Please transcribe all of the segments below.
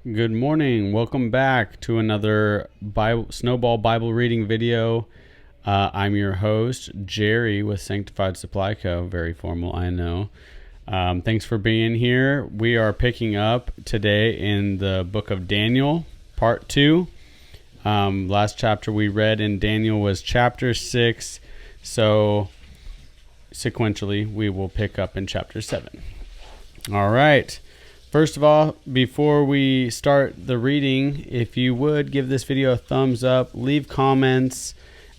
Good morning. Welcome back to another Snowball Bible reading video. I'm your host, Jerry with Sanctified Supply Co. Very formal, I know. Thanks for being here. We are picking up today in the book of Daniel, part 2. Last chapter we read in Daniel was chapter 6. So sequentially, we will pick up in chapter 7. All right. First of all, before we start the reading, if you would give this video a thumbs up, leave comments,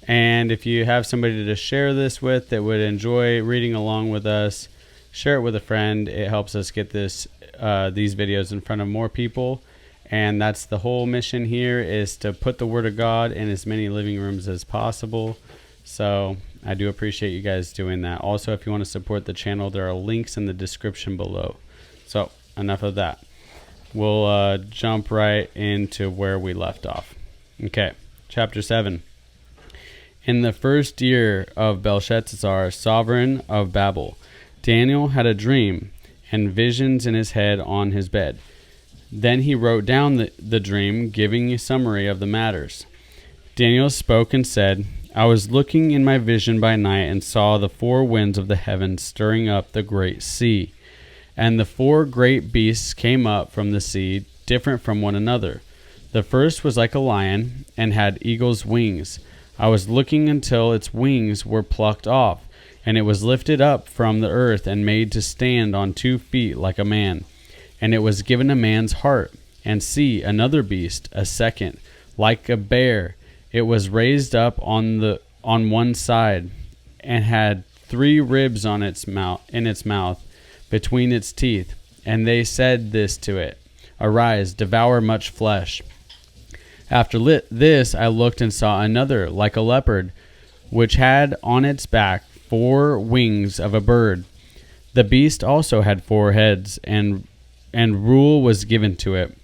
and if you have somebody to share this with that would enjoy reading along with us, share it with a friend. It helps us get these videos in front of more people, and that's the whole mission here, is to put the Word of God in as many living rooms as possible. So I do appreciate you guys doing that. Also, if you want to support the channel, there are links in the description below. So enough of that. We'll jump right into where we left off. Okay, chapter 7. In the first year of Belshazzar, sovereign of Babel, Daniel had a dream and visions in his head on his bed. Then he wrote down the dream, giving a summary of the matters. Daniel spoke and said, I was looking in my vision by night and saw the 4 winds of the heavens stirring up the great sea. And the 4 great beasts came up from the sea, different from one another. The first was like a lion, and had eagle's wings. I was looking until its wings were plucked off, and it was lifted up from the earth and made to stand on 2 feet like a man. And it was given a man's heart. And see, another beast, a second, like a bear. It was raised up on one side, and had 3 ribs in its mouth, between its teeth. And they said this to it, Arise, devour much flesh. After this I looked and saw another, like a leopard, which had on its back 4 wings of a bird. The beast also had 4 heads, and rule was given to it.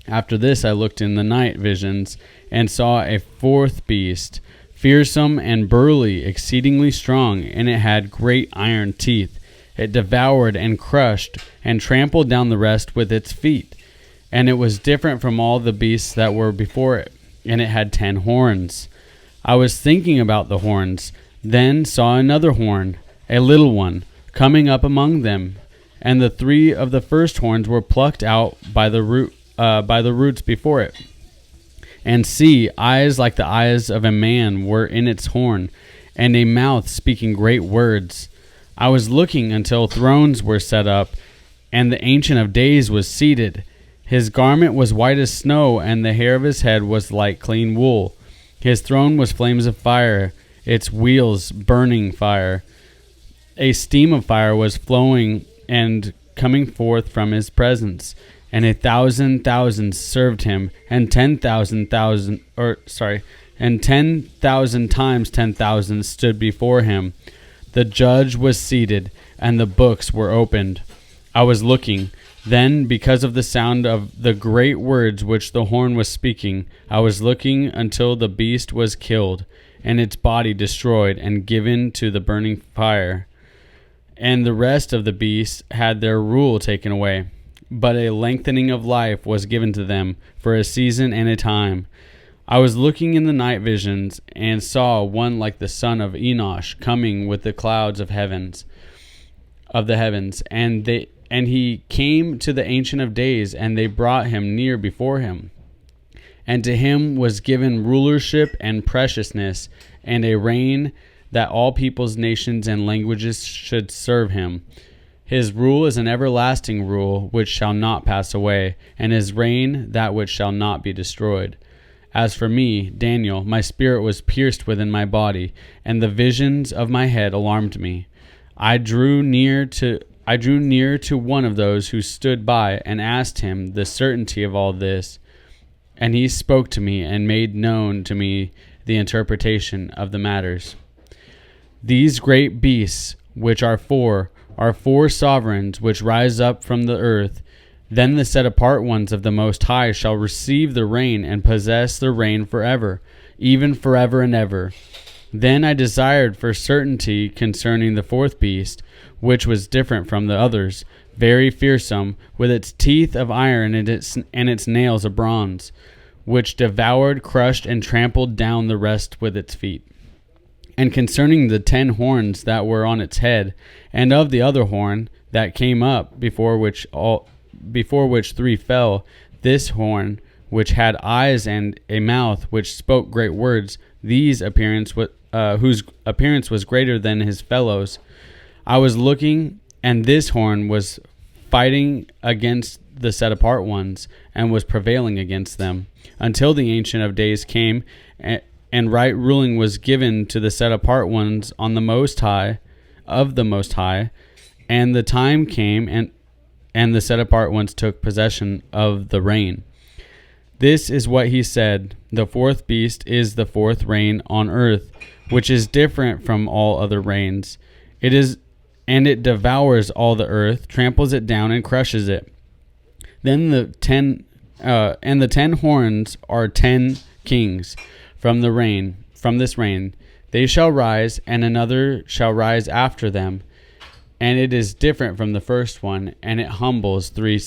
After this I looked in the night visions, and saw a 4th beast, fearsome and burly, exceedingly strong, and it had great iron teeth. It devoured and crushed and trampled down the rest with its feet. And it was different from all the beasts that were before it, and it had 10 horns. I was thinking about the horns, then saw another horn, a little one, coming up among them, and the 3 of the first horns were plucked out by the roots before it. And see, eyes like the eyes of a man were in its horn, and a mouth speaking great words. I was looking until thrones were set up, and the Ancient of Days was seated. His garment was white as snow, and the hair of his head was like clean wool. His throne was flames of fire, its wheels burning fire. A steam of fire was flowing and coming forth from his presence, and 1,000 thousands served him, and 10,000 times 10,000 stood before him. The judge was seated, and the books were opened. I was looking. Then, because of the sound of the great words which the horn was speaking, I was looking until the beast was killed, and its body destroyed and given to the burning fire. And the rest of the beasts had their rule taken away. But a lengthening of life was given to them for a season and a time. I was looking in the night visions, and saw one like the son of Enosh coming with the clouds of the heavens, and he came to the Ancient of Days, and they brought him near before him. And to him was given rulership and preciousness, and a reign, that all peoples, nations, and languages should serve him. His rule is an everlasting rule which shall not pass away, and his reign that which shall not be destroyed. As for me, Daniel, my spirit was pierced within my body, and the visions of my head alarmed me. I drew near to one of those who stood by, and asked him the certainty of all this. And he spoke to me, and made known to me the interpretation of the matters. These great beasts, which are 4 sovereigns which rise up from the earth. Then the set-apart ones of the Most High shall receive the reign, and possess the reign forever, even forever and ever. Then I desired for certainty concerning the 4th beast, which was different from the others, very fearsome, with its teeth of iron and its nails of bronze, which devoured, crushed, and trampled down the rest with its feet. And concerning the 10 horns that were on its head, and of the other horn that came up, before which 3 fell, this horn, which had eyes and a mouth, which spoke great words, whose appearance was greater than his fellows. I was looking, and this horn was fighting against the set apart ones, and was prevailing against them, until the Ancient of Days came, and right ruling was given to the set apart ones on the Most High, of the Most High, and the time came, and the set apart ones took possession of the reign. This is what he said: the 4th beast is the 4th reign on earth, which is different from all other reigns. It devours all the earth, tramples it down, and crushes it. Then the 10 horns are 10 kings from this reign. They shall rise, and another shall rise after them, and it is different from the first one, and it humbles 3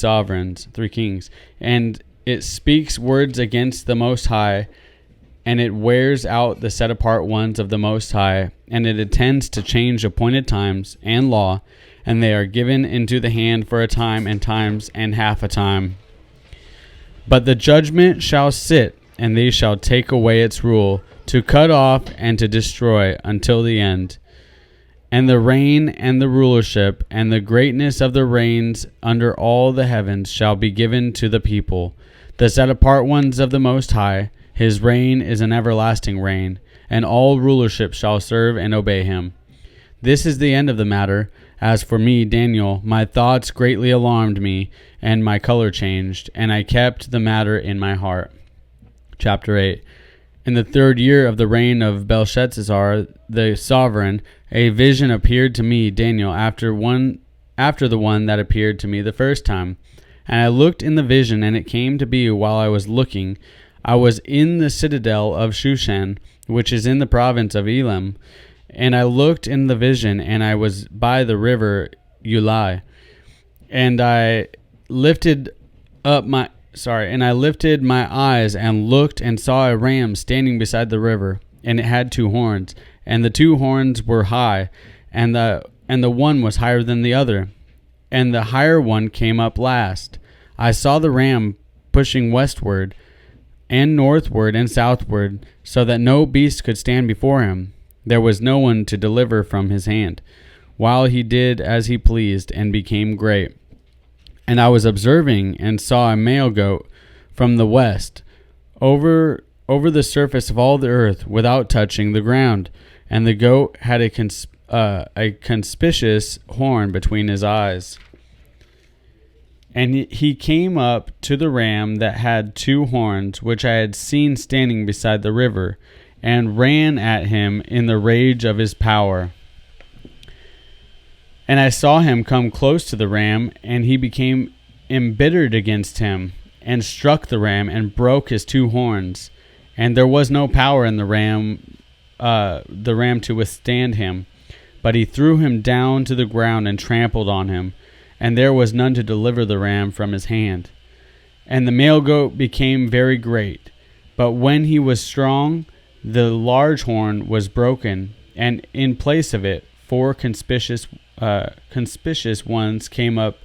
kings, and it speaks words against the Most High, and it wears out the set apart ones of the Most High, and it intends to change appointed times and law, and they are given into the hand for a time and times and half a time. But the judgment shall sit, and they shall take away its rule, to cut off and to destroy until the end. And the reign and the rulership and the greatness of the reigns under all the heavens shall be given to the people, the set apart ones of the Most High. His reign is an everlasting reign, and all rulership shall serve and obey him. This is the end of the matter. As for me, Daniel, my thoughts greatly alarmed me, and my color changed, and I kept the matter in my heart. Chapter 8. In the 3rd year of the reign of Belshazzar, the sovereign, a vision appeared to me, Daniel, after the one that appeared to me the first time. And I looked in the vision, and it came to be while I was looking, I was in the citadel of Shushan, which is in the province of Elam. And I looked in the vision, and I was by the river Ulai. And I lifted my eyes and looked, and saw a ram standing beside the river, and it had 2 horns, and the 2 horns were high, and the one was higher than the other, and the higher one came up last. I saw the ram pushing westward and northward and southward, so that no beast could stand before him. There was no one to deliver from his hand, while he did as he pleased, and became great. And I was observing, and saw a male goat from the west, over the surface of all the earth, without touching the ground. And the goat had a conspicuous horn between his eyes. And he came up to the ram that had 2 horns, which I had seen standing beside the river, and ran at him in the rage of his power. And I saw him come close to the ram, and he became embittered against him, and struck the ram, and broke his 2 horns. And there was no power in the ram to withstand him, but he threw him down to the ground and trampled on him, and there was none to deliver the ram from his hand. And the male goat became very great, but when he was strong, the large horn was broken, and in place of it 4 conspicuous ones came up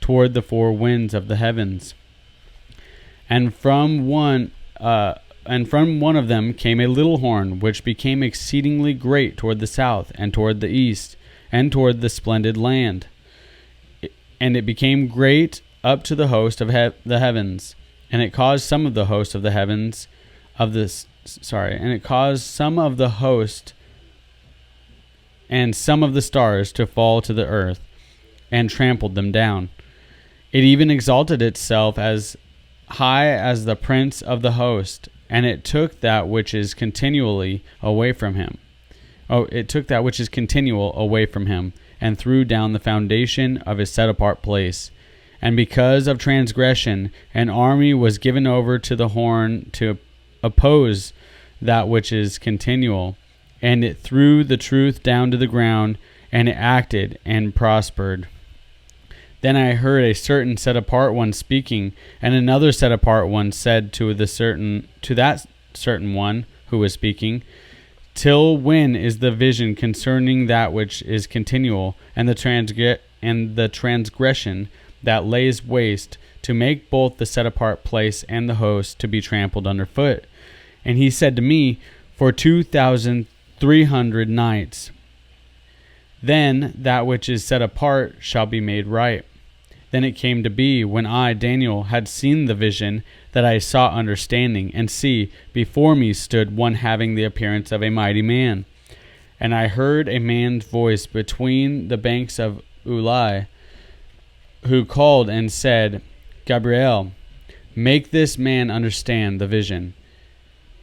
toward the 4 winds of the heavens. And from one of them came a little horn, which became exceedingly great toward the south, and toward the east, and toward the splendid land. And it became great up to the host of the heavens, and it caused some of the host of the heavens and it caused some of the host and some of the stars to fall to the earth, and trampled them down. It even exalted itself as high as the prince of the host, and it took that which is continually away from him. It took that which is continual away from him, and threw down the foundation of his set-apart place. And because of transgression, an army was given over to the horn to oppose that which is continual, and it threw the truth down to the ground, and it acted and prospered. Then I heard a certain set apart one speaking, and another set apart one said to that certain one who was speaking, "Till when is the vision concerning that which is continual, and the transgression that lays waste, to make both the set apart place and the host to be trampled underfoot?" And he said to me, "For 2,300 nights. Then that which is set apart shall be made right." Then it came to be, when I, Daniel, had seen the vision, that I sought understanding, and see, before me stood one having the appearance of a mighty man. And I heard a man's voice between the banks of Ulai, who called and said, "Gabriel, make this man understand the vision."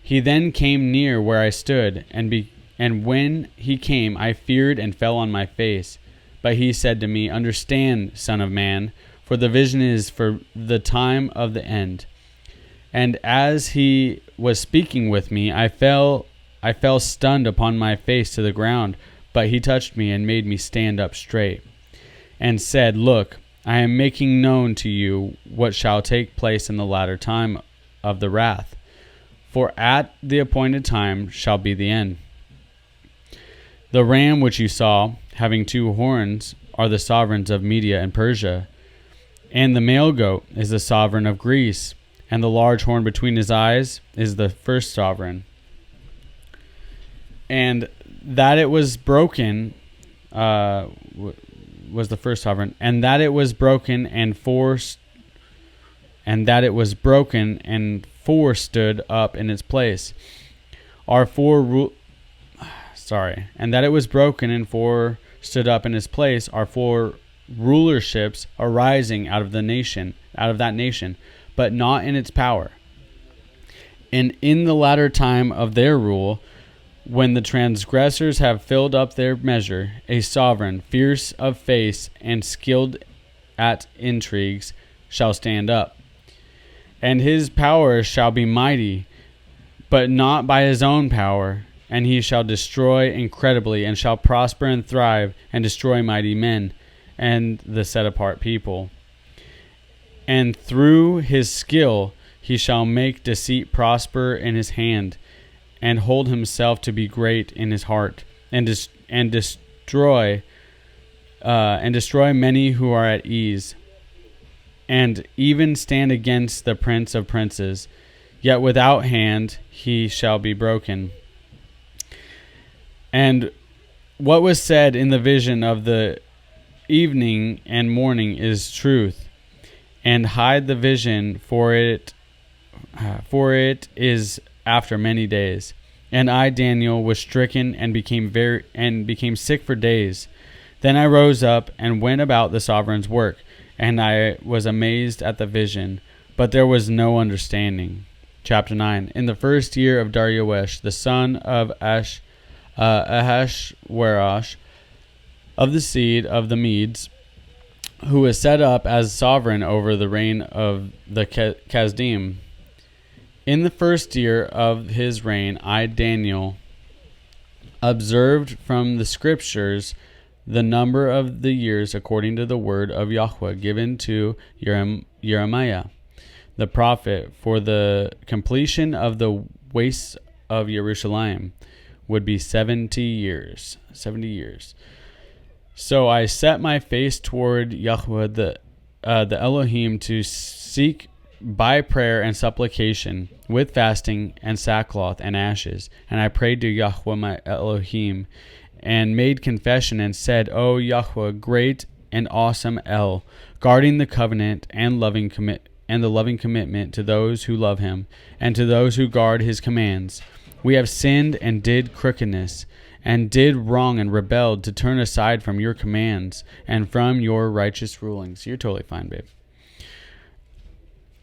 He then came near where I stood, and when he came, I feared and fell on my face. But he said to me, "Understand, son of man, for the vision is for the time of the end." And as he was speaking with me, I fell stunned upon my face to the ground. But he touched me and made me stand up straight, and said, "Look, I am making known to you what shall take place in the latter time of the wrath. For at the appointed time shall be the end. The ram which you saw, having 2 horns, are the sovereigns of Media and Persia. And the male goat is the sovereign of Greece, and the large horn between his eyes is the first sovereign. And that it was broken was the first sovereign, and that it was broken and four stood up in its place. And that it was broken and 4 stood up in his place are 4 rulerships arising out of that nation, but not in its power. And in the latter time of their rule, when the transgressors have filled up their measure, a sovereign, fierce of face and skilled at intrigues, shall stand up. And his power shall be mighty, but not by his own power. And he shall destroy incredibly, and shall prosper and thrive, and destroy mighty men, and the set-apart people. And through his skill he shall make deceit prosper in his hand, and hold himself to be great in his heart, and destroy many who are at ease, and even stand against the prince of princes. Yet without hand he shall be broken. And what was said in the vision of the evening and morning is truth, and hide the vision, for it is after many days. And I, Daniel, was stricken and became sick for days. Then I rose up and went about the sovereign's work, and I was amazed at the vision, but there was no understanding. Chapter 9. In the first year of Darius, the son of Ahasuerus, of the seed of the Medes, who was set up as sovereign over the reign of the Chasdim. In the first year of his reign, I, Daniel, observed from the scriptures the number of the years according to the word of Yahweh given to Jeremiah the prophet, for the completion of the wastes of Jerusalem would be 70 years. So I set my face toward Yahweh the Elohim, to seek by prayer and supplication, with fasting and sackcloth and ashes. And I prayed to Yahweh my Elohim, and made confession, and said, "O Yahweh, great and awesome El, guarding the covenant and the loving commitment to those who love him, and to those who guard his commands. We have sinned and did crookedness, and did wrong and rebelled, to turn aside from your commands and from your righteous rulings." You're totally fine, babe.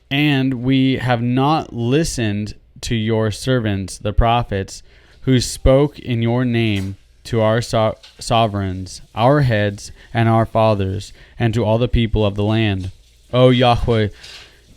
"And we have not listened to your servants, the prophets, who spoke in your name to our sovereigns, our heads, and our fathers, and to all the people of the land. O Yahweh,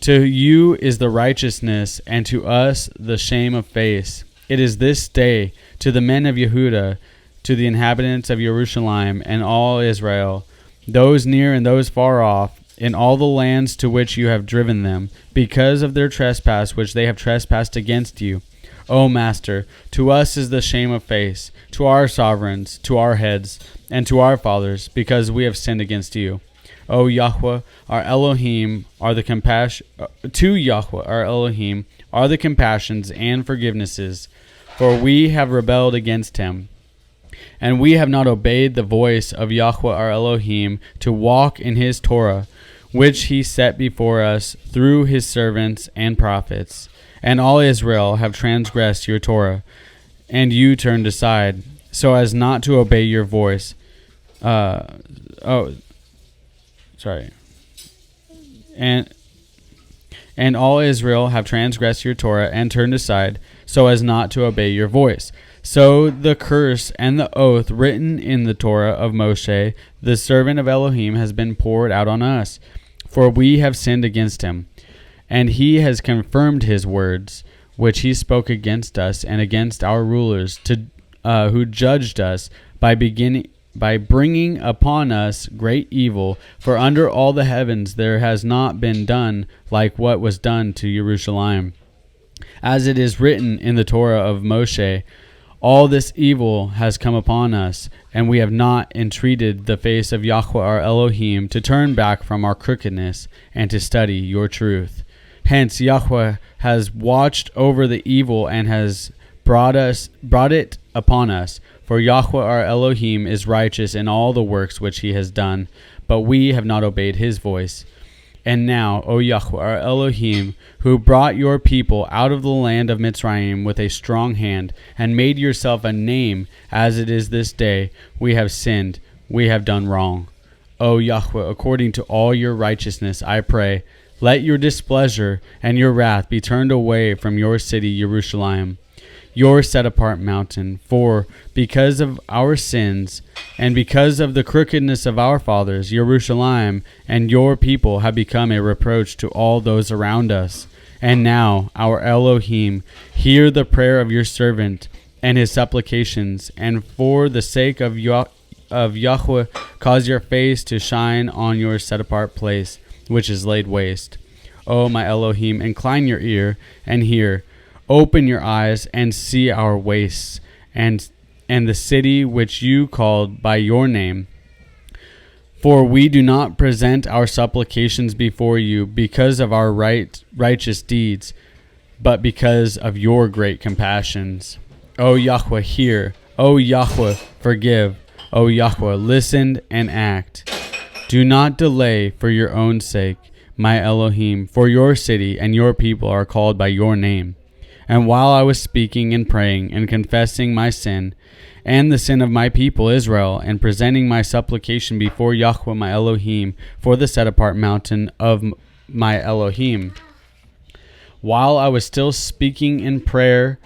to you is the righteousness, and to us the shame of face. It is this day to the men of Yehuda, to the inhabitants of Jerusalem and all Israel, those near and those far off, in all the lands to which you have driven them, because of their trespass which they have trespassed against you. O Master, to us is the shame of face, to our sovereigns, to our heads, and to our fathers, because we have sinned against you. O Yahweh, our Elohim, are the to Yahweh, our Elohim, are the compassions and forgivenesses, for we have rebelled against him. And we have not obeyed the voice of Yahweh our Elohim to walk in his Torah, which he set before us through his servants and prophets. And all Israel have transgressed your Torah, and you turned aside, so as not to obey your voice. And all Israel have transgressed your Torah and turned aside, so as not to obey your voice. So the curse and the oath written in the Torah of Moshe, the servant of Elohim, has been poured out on us, for we have sinned against him. And he has confirmed his words, which he spoke against us and against our rulers, who judged us by bringing upon us great evil. For under all the heavens there has not been done like what was done to Jerusalem. As it is written in the Torah of Moshe, all this evil has come upon us, and we have not entreated the face of Yahweh our Elohim to turn back from our crookedness and to study your truth. Hence Yahweh has watched over the evil and has brought it upon us. For Yahweh our Elohim is righteous in all the works which he has done, but we have not obeyed his voice. And now, O Yahweh our Elohim, who brought your people out of the land of Mitzrayim with a strong hand, and made yourself a name as it is this day, we have sinned, we have done wrong. O Yahweh, according to all your righteousness, I pray, let your displeasure and your wrath be turned away from your city, Jerusalem, your set-apart mountain. For because of our sins and because of the crookedness of our fathers, Jerusalem and your people have become a reproach to all those around us. And now, our Elohim, hear the prayer of your servant and his supplications, and for the sake of Yahweh, cause your face to shine on your set-apart place, which is laid waste. O my Elohim, incline your ear and hear. Open your eyes and see our wastes, and the city which you called by your name. For we do not present our supplications before you because of our righteous deeds, but because of your great compassions. O Yahweh, hear. O Yahweh, forgive. O Yahweh, listen and act. Do not delay for your own sake, my Elohim, for your city and your people are called by your name. And while I was speaking and praying and confessing my sin and the sin of my people Israel, and presenting my supplication before Yahweh my Elohim for the set-apart mountain of my Elohim, while I was still speaking in prayer,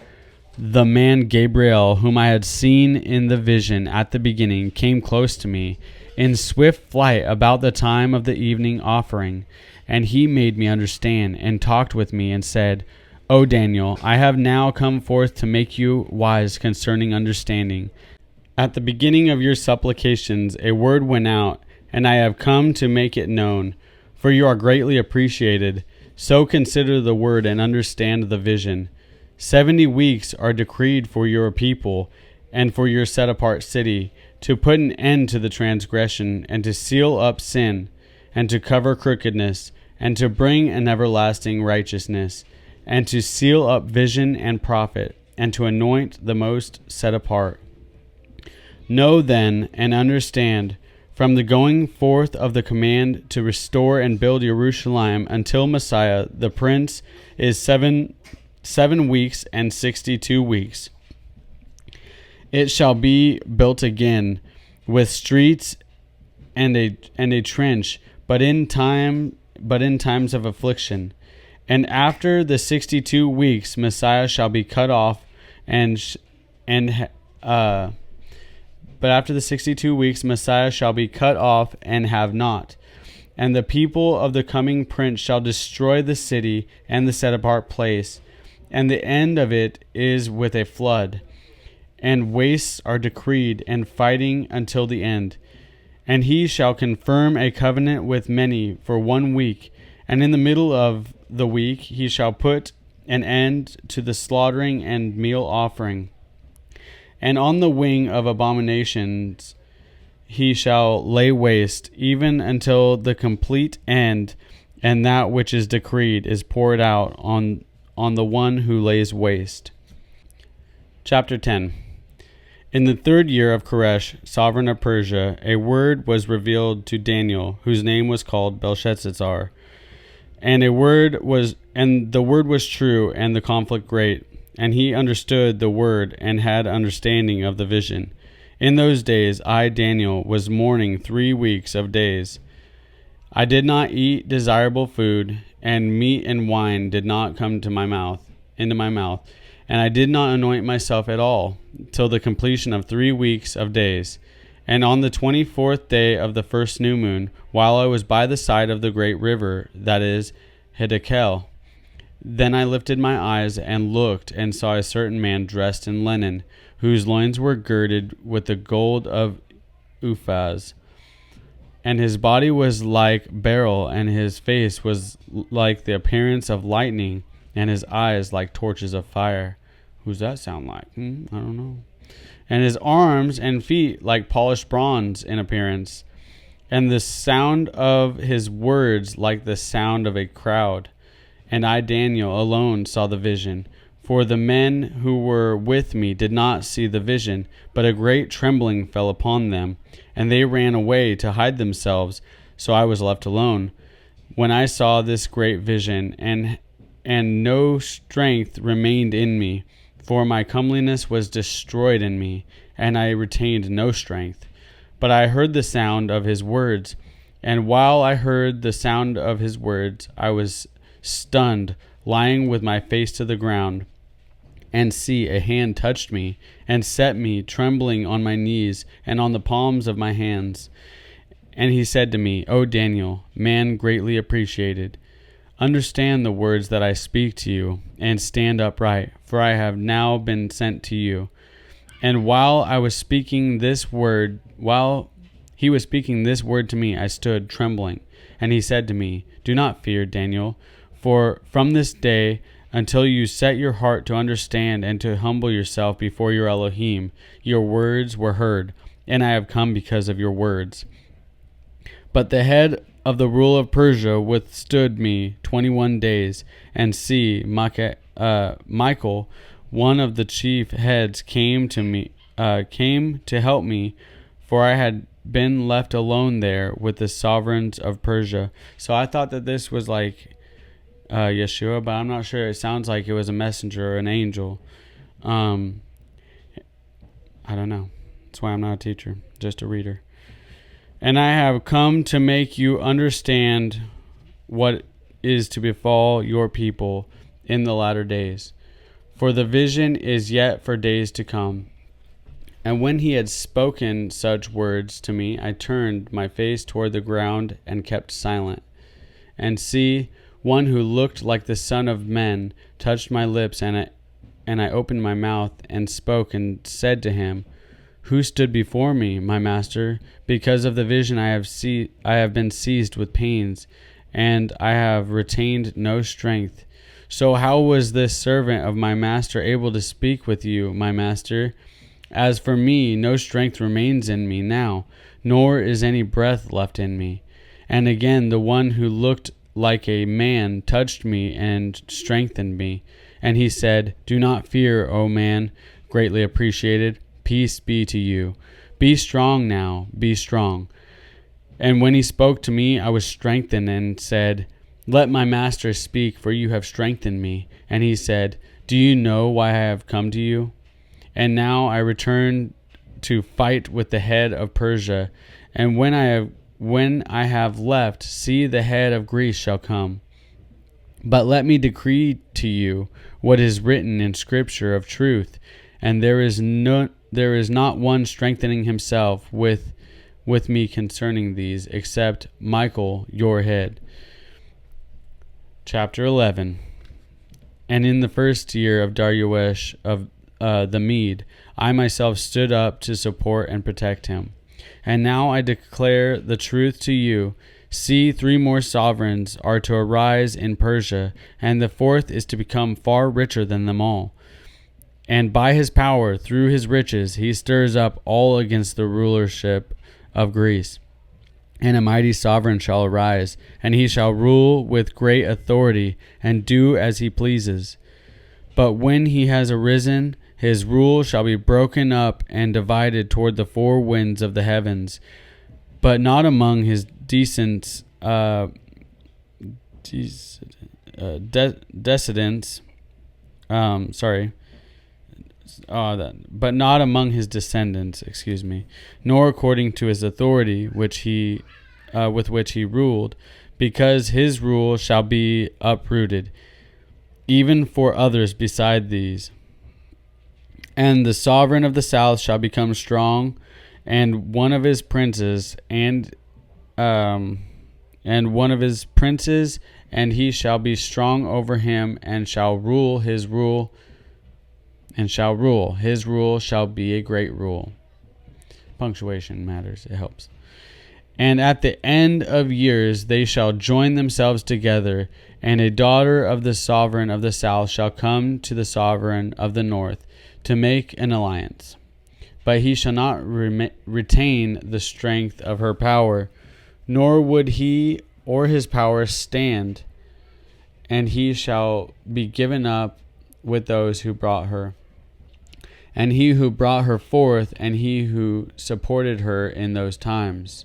the man Gabriel, whom I had seen in the vision at the beginning, came close to me in swift flight about the time of the evening offering. And he made me understand and talked with me and said, O Daniel, I have now come forth to make you wise concerning understanding. At the beginning of your supplications a word went out, and I have come to make it known, for you are greatly appreciated. So consider the word and understand the vision. 70 weeks are decreed for your people and for your set-apart city, to put an end to the transgression, and to seal up sin, and to cover crookedness, and to bring an everlasting righteousness, and to seal up vision and prophet, and to anoint the most set apart. Know then and understand, from the going forth of the command to restore and build Jerusalem until Messiah, the Prince, is 7 weeks and 62 weeks. It shall be built again, with streets and a trench, but in times of affliction. And after the 62 weeks, Messiah shall be cut off, but after the 62 weeks, Messiah shall be cut off and have not. And the people of the coming prince shall destroy the city and the set-apart place, and the end of it is with a flood. And wastes are decreed, and fighting until the end. And he shall confirm a covenant with many for 1 week, and in the middle of the week he shall put an end to the slaughtering and meal offering. And on the wing of abominations he shall lay waste, even until the complete end, and that which is decreed is poured out on the one who lays waste. Chapter 10. In the 3rd year of Koresh, sovereign of Persia, a word was revealed to Daniel, whose name was called Belshazzar. And the word was true, and the conflict great. And he understood the word, and had understanding of the vision. In those days I, Daniel, was mourning 3 weeks of days. I did not eat desirable food, and meat and wine did not come into my mouth. And I did not anoint myself at all, till the completion of 3 weeks of days. And on the 24th day of the first new moon, while I was by the side of the great river, that is, Hiddekel, then I lifted my eyes and looked, and saw a certain man dressed in linen, whose loins were girded with the gold of Uphaz. And his body was like beryl, and his face was like the appearance of lightning, and his eyes like torches of fire. Who's that sound like? I don't know. And his arms and feet like polished bronze in appearance, and the sound of his words like the sound of a crowd. And I, Daniel, alone saw the vision. For the men who were with me did not see the vision, but a great trembling fell upon them, and they ran away to hide themselves. So I was left alone, when I saw this great vision, and no strength remained in me, for my comeliness was destroyed in me, and I retained no strength. But I heard the sound of his words, and while I heard the sound of his words, I was stunned, lying with my face to the ground. And see, a hand touched me, and set me trembling on my knees and on the palms of my hands. And he said to me, O Daniel, man greatly appreciated, understand the words that I speak to you, and stand upright, for I have now been sent to you. And while he was speaking this word to me, I stood trembling. And he said to me, do not fear, Daniel, for from this day until you set your heart to understand and to humble yourself before your Elohim, your words were heard, and I have come because of your words. But the head of the rule of Persia withstood me 21 days, and see, Michael, one of the chief heads, came to help me, for I had been left alone there with the sovereigns of Persia. So I thought that this was like Yeshua, but I'm not sure. It sounds like it was a messenger or an angel. I don't know. That's why I'm not a teacher, just a reader. And I have come to make you understand what is to befall your people in the latter days. For the vision is yet for days to come. And when he had spoken such words to me, I turned my face toward the ground and kept silent. And see, one who looked like the Son of Men touched my lips, and I opened my mouth and spoke and said to him, who stood before me, my master? Because of the vision I have been seized with pains, and I have retained no strength. So how was this servant of my master able to speak with you, my master? As for me, no strength remains in me now, nor is any breath left in me. And again, the one who looked like a man touched me and strengthened me. And he said, do not fear, O man, greatly appreciated. Peace be to you. Be strong now, be strong. And when he spoke to me, I was strengthened and said, let my master speak, for you have strengthened me. And he said, do you know why I have come to you? And now I return to fight with the head of Persia. And when I have left, see, the head of Greece shall come. But let me decree to you what is written in Scripture of truth, and there is not one strengthening himself with me concerning these, except Michael your head. Chapter 11. And in the first year of Darius of the Mede, I myself stood up to support and protect him. And now I declare the truth to you. See, 3 more sovereigns are to arise in Persia, and the 4th is to become far richer than them all. And by his power, through his riches, he stirs up all against the rulership of Greece. And a mighty sovereign shall arise, and he shall rule with great authority, and do as he pleases. But when he has arisen, his rule shall be broken up and divided toward the 4 winds of the heavens, but not among his descendants, but not among his descendants, nor according to his authority with which he ruled, because his rule shall be uprooted, even for others beside these. And the sovereign of the south shall become strong, and one of his princes, and he shall be strong over him, and shall rule. His rule shall be a great rule. Punctuation matters; it helps. And at the end of years they shall join themselves together, and a daughter of the sovereign of the south shall come to the sovereign of the north to make an alliance. But he shall not retain the strength of her power, nor would he or his power stand, and he shall be given up with those who brought her, and he who brought her forth, and he who supported her in those times.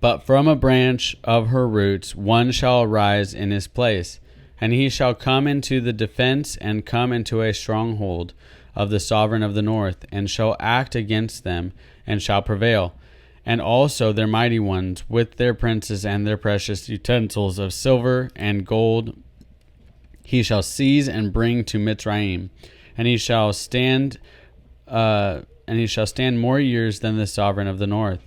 But from a branch of her roots one shall arise in his place, and he shall come into the defense and come into a stronghold of the sovereign of the north, and shall act against them, and shall prevail. And also their mighty ones, with their princes and their precious utensils of silver and gold, he shall seize and bring to Mitzrayim, and he shall stand more years than the sovereign of the north.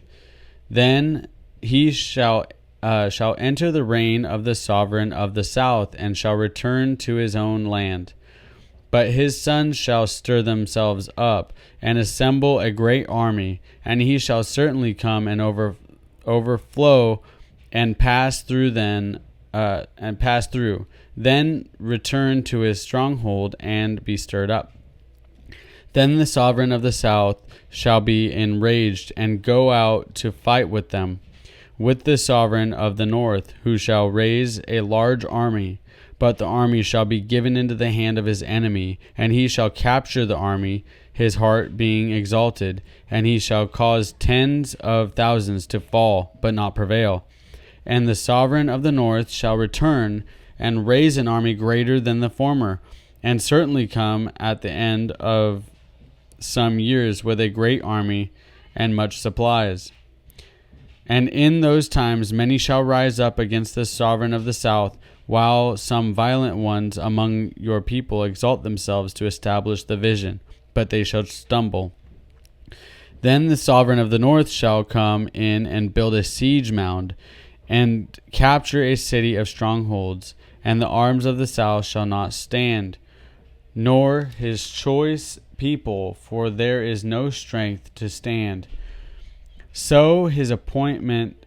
Then he shall enter the reign of the sovereign of the south, and shall return to his own land. But his sons shall stir themselves up, and assemble a great army, and he shall certainly come and overflow, and pass through. Then return to his stronghold, and be stirred up. Then the sovereign of the south shall be enraged, and go out to fight with them, with the sovereign of the north, who shall raise a large army. But the army shall be given into the hand of his enemy, and he shall capture the army, his heart being exalted, and he shall cause tens of thousands to fall, but not prevail. And the sovereign of the north shall return, and raise an army greater than the former, and certainly come at the end of some years with a great army and much supplies. And in those times many shall rise up against the sovereign of the south, while some violent ones among your people exalt themselves to establish the vision, but they shall stumble. Then the sovereign of the north shall come in and build a siege mound, and capture a city of strongholds, and the arms of the south shall not stand, nor his choice people, for there is no strength to stand. So his opponent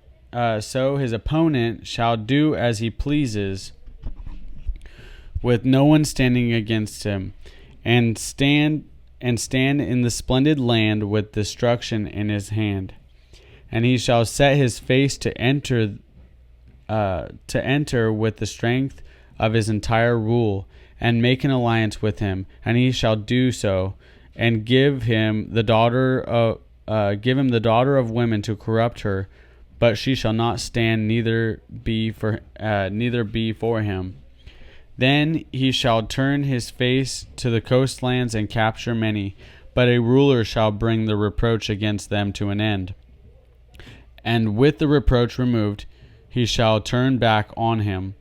shall do as he pleases, with no one standing against him, and stand in the splendid land with destruction in his hand. And he shall set his face to enter with the strength of his entire rule, and make an alliance with him, and he shall do so, and give him the daughter of women to corrupt her, but she shall not stand, neither be for him. Then he shall turn his face to the coastlands and capture many, but a ruler shall bring the reproach against them to an end. And with the reproach removed, he shall turn back on him,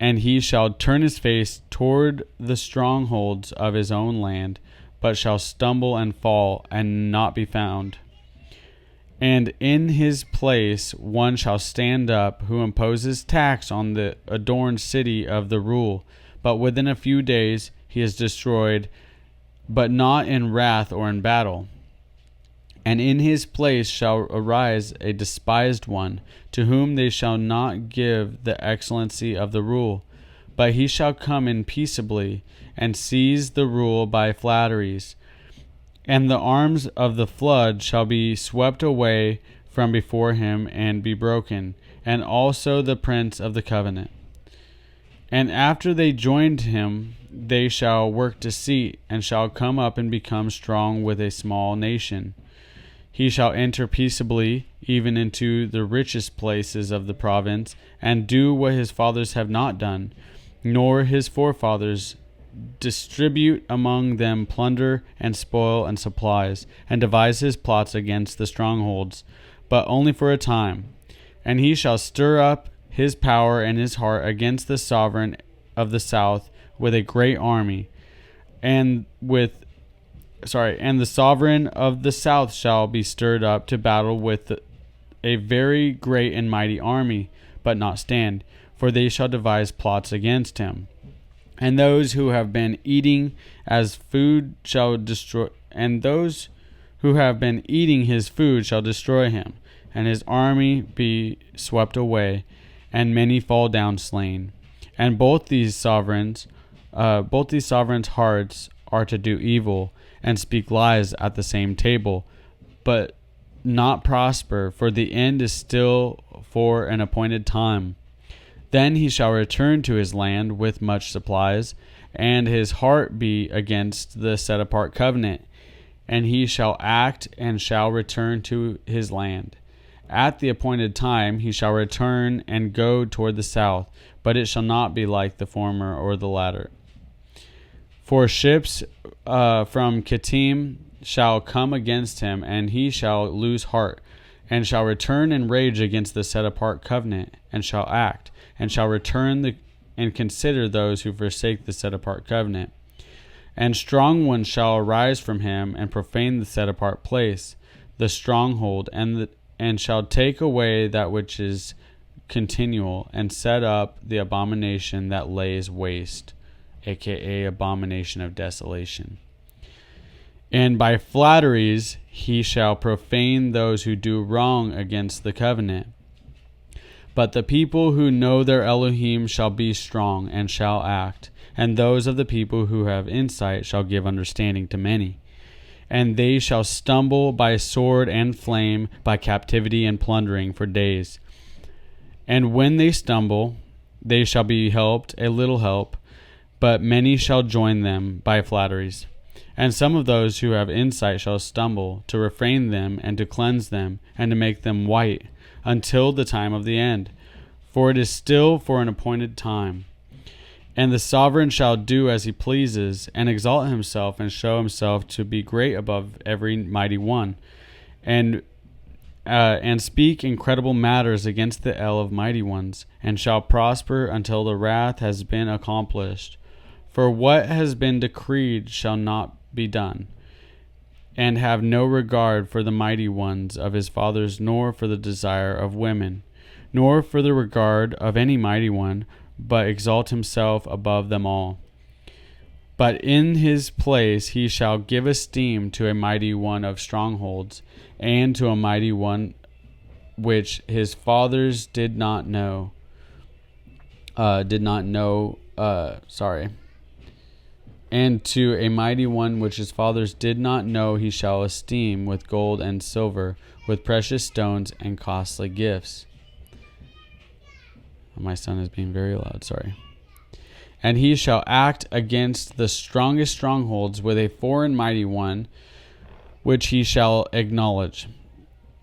and he shall turn his face toward the strongholds of his own land, but shall stumble and fall, and not be found. And in his place one shall stand up, who imposes tax on the adorned city of the rule. But within a few days he is destroyed, but not in wrath or in battle. And in his place shall arise a despised one, to whom they shall not give the excellency of the rule. But he shall come in peaceably, and seize the rule by flatteries. And the arms of the flood shall be swept away from before him, and be broken, and also the prince of the covenant. And after they joined him, they shall work deceit, and shall come up and become strong with a small nation. He shall enter peaceably, even into the richest places of the province, and do what his fathers have not done, nor his forefathers, distribute among them plunder and spoil and supplies, and devise his plots against the strongholds, but only for a time. And he shall stir up his power and his heart against the sovereign of the south with a great army, and the sovereign of the south shall be stirred up to battle with a very great and mighty army, but not stand, for they shall devise plots against him. And those who have been eating as food shall destroy, and those who have been eating his food shall destroy him, and his army be swept away, and many fall down slain. And both these sovereigns' hearts are to do evil, and speak lies at the same table, but not prosper, for the end is still for an appointed time. Then he shall return to his land with much supplies, and his heart be against the set apart covenant, and he shall act and shall return to his land. At the appointed time he shall return and go toward the south, but it shall not be like the former or the latter. For ships from Kittim shall come against him, and he shall lose heart, and shall return and rage against the set apart covenant, and shall act, and shall return and consider those who forsake the set apart covenant. And strong ones shall arise from him, and profane the set apart place, the stronghold, and shall take away that which is continual, and set up the abomination that lays waste, aka abomination of desolation. And by flatteries he shall profane those who do wrong against the covenant. But the people who know their Elohim shall be strong and shall act, and those of the people who have insight shall give understanding to many. And they shall stumble by sword and flame, by captivity and plundering for days. And when they stumble, they shall be helped, a little help, but many shall join them by flatteries. And some of those who have insight shall stumble, to refrain them and to cleanse them, and to make them white, until the time of the end. For it is still for an appointed time. And the sovereign shall do as he pleases, and exalt himself, and show himself to be great above every mighty one, and speak incredible matters against the El of mighty ones, and shall prosper until the wrath has been accomplished. For what has been decreed shall not be done, and have no regard for the mighty ones of his fathers, nor for the desire of women, nor for the regard of any mighty one, but exalt himself above them all. But in his place he shall give esteem to a mighty one of strongholds, and to a mighty one which his fathers did not know. And to a mighty one which his fathers did not know he shall esteem with gold and silver, with precious stones and costly gifts. My son is being very loud, sorry. And he shall act against the strongest strongholds with a foreign mighty one, which he shall acknowledge.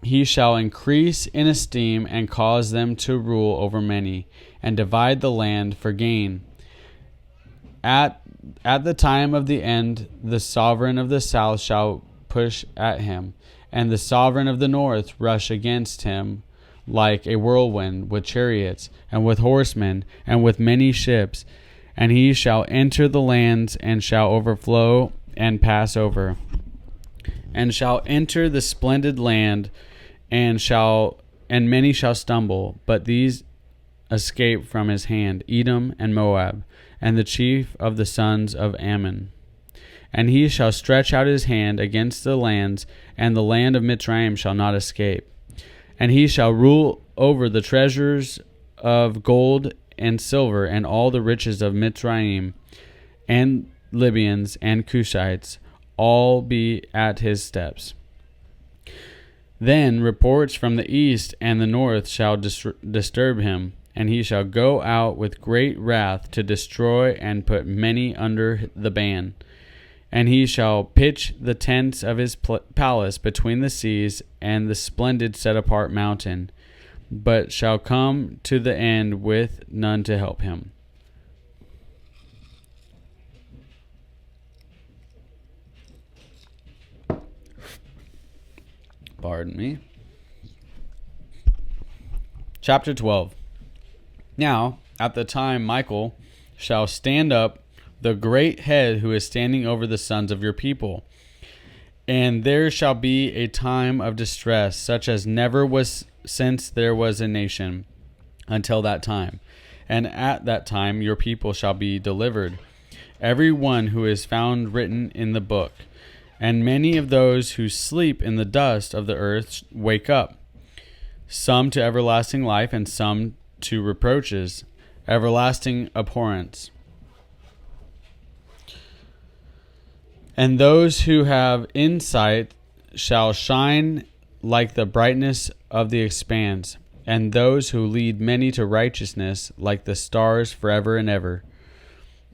He shall increase in esteem, and cause them to rule over many, and divide the land for gain. At the time of the end, the sovereign of the south shall push at him, and the sovereign of the north rush against him like a whirlwind, with chariots, and with horsemen, and with many ships. And he shall enter the lands, and shall overflow and pass over, and shall enter the splendid land, and many shall stumble, but these escape from his hand, Edom and Moab, and the chief of the sons of Ammon. And he shall stretch out his hand against the lands, and the land of Mitzrayim shall not escape. And he shall rule over the treasures of gold and silver, and all the riches of Mitzrayim, and Libyans and Cushites, all be at his steps. Then reports from the east and the north shall disturb him, and he shall go out with great wrath to destroy and put many under the ban. And he shall pitch the tents of his palace between the seas and the splendid set-apart mountain, but shall come to the end with none to help him. Pardon me. Chapter 12. Now, at the time Michael shall stand up, the great head who is standing over the sons of your people. And there shall be a time of distress, such as never was since there was a nation, until that time. And at that time your people shall be delivered, every one who is found written in the book. And many of those who sleep in the dust of the earth wake up, some to everlasting life, and some to reproaches, everlasting abhorrence. And those who have insight shall shine like the brightness of the expanse, and those who lead many to righteousness like the stars forever and ever.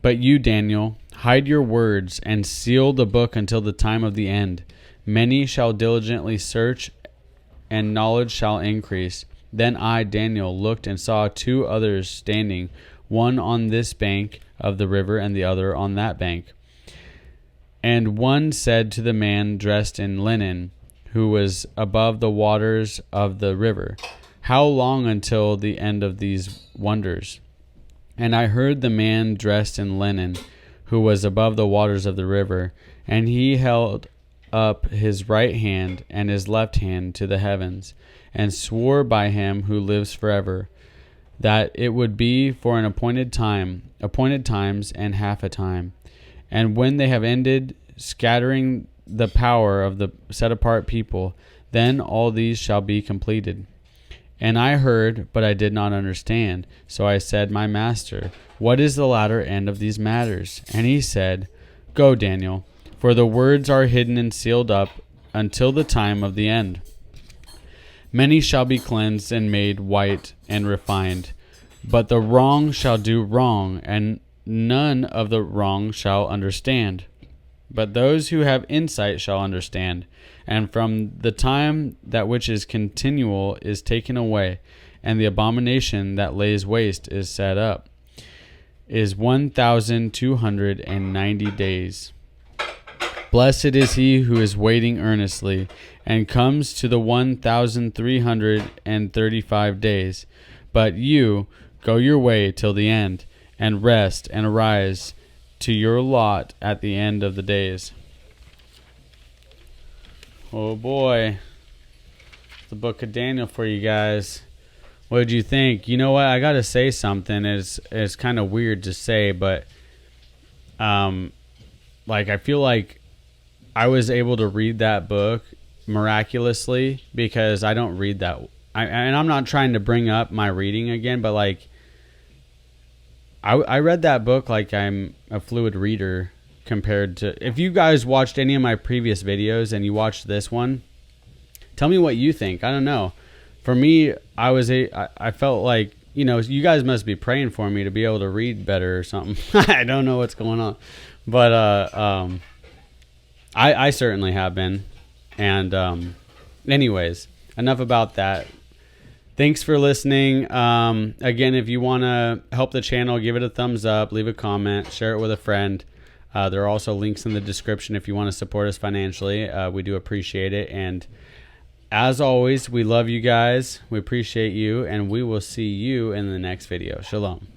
But you, Daniel, hide your words and seal the book until the time of the end. Many shall diligently search, and knowledge shall increase. Then I, Daniel, looked and saw two others standing, one on this bank of the river and the other on that bank. And one said to the man dressed in linen, who was above the waters of the river, how long until the end of these wonders? And I heard the man dressed in linen, who was above the waters of the river, and he held up his right hand and his left hand to the heavens, and swore by him who lives forever, that it would be for an appointed times and half a time. And when they have ended scattering the power of the set-apart people, then all these shall be completed. And I heard, but I did not understand. So I said, my master, what is the latter end of these matters? And he said, go, Daniel, for the words are hidden and sealed up until the time of the end. Many shall be cleansed and made white and refined, but the wrong shall do wrong, and none of the wrong shall understand. But those who have insight shall understand. And from the time that which is continual is taken away, and the abomination that lays waste is set up, is 1,290 days. Blessed is he who is waiting earnestly, and comes to the 1,335 days. But you, go your way till the end, and rest, and arise to your lot at the end of the days. Oh boy. The book of Daniel for you guys. What did you think? You know what? I got to say something. It's kind of weird to say, but I feel like I was able to read that book miraculously because I don't read that. And I'm not trying to bring up my reading again, but I read that book like I'm a fluid reader compared to... If you guys watched any of my previous videos and you watched this one, tell me what you think. I don't know. For me, I felt like, you guys must be praying for me to be able to read better or something. I don't know what's going on. But I certainly have been. And anyways, enough about that. Thanks for listening. Again, if you want to help the channel, give it a thumbs up, leave a comment, share it with a friend. There are also links in the description if you want to support us financially. We do appreciate it. And as always, we love you guys. We appreciate you, and we will see you in the next video. Shalom.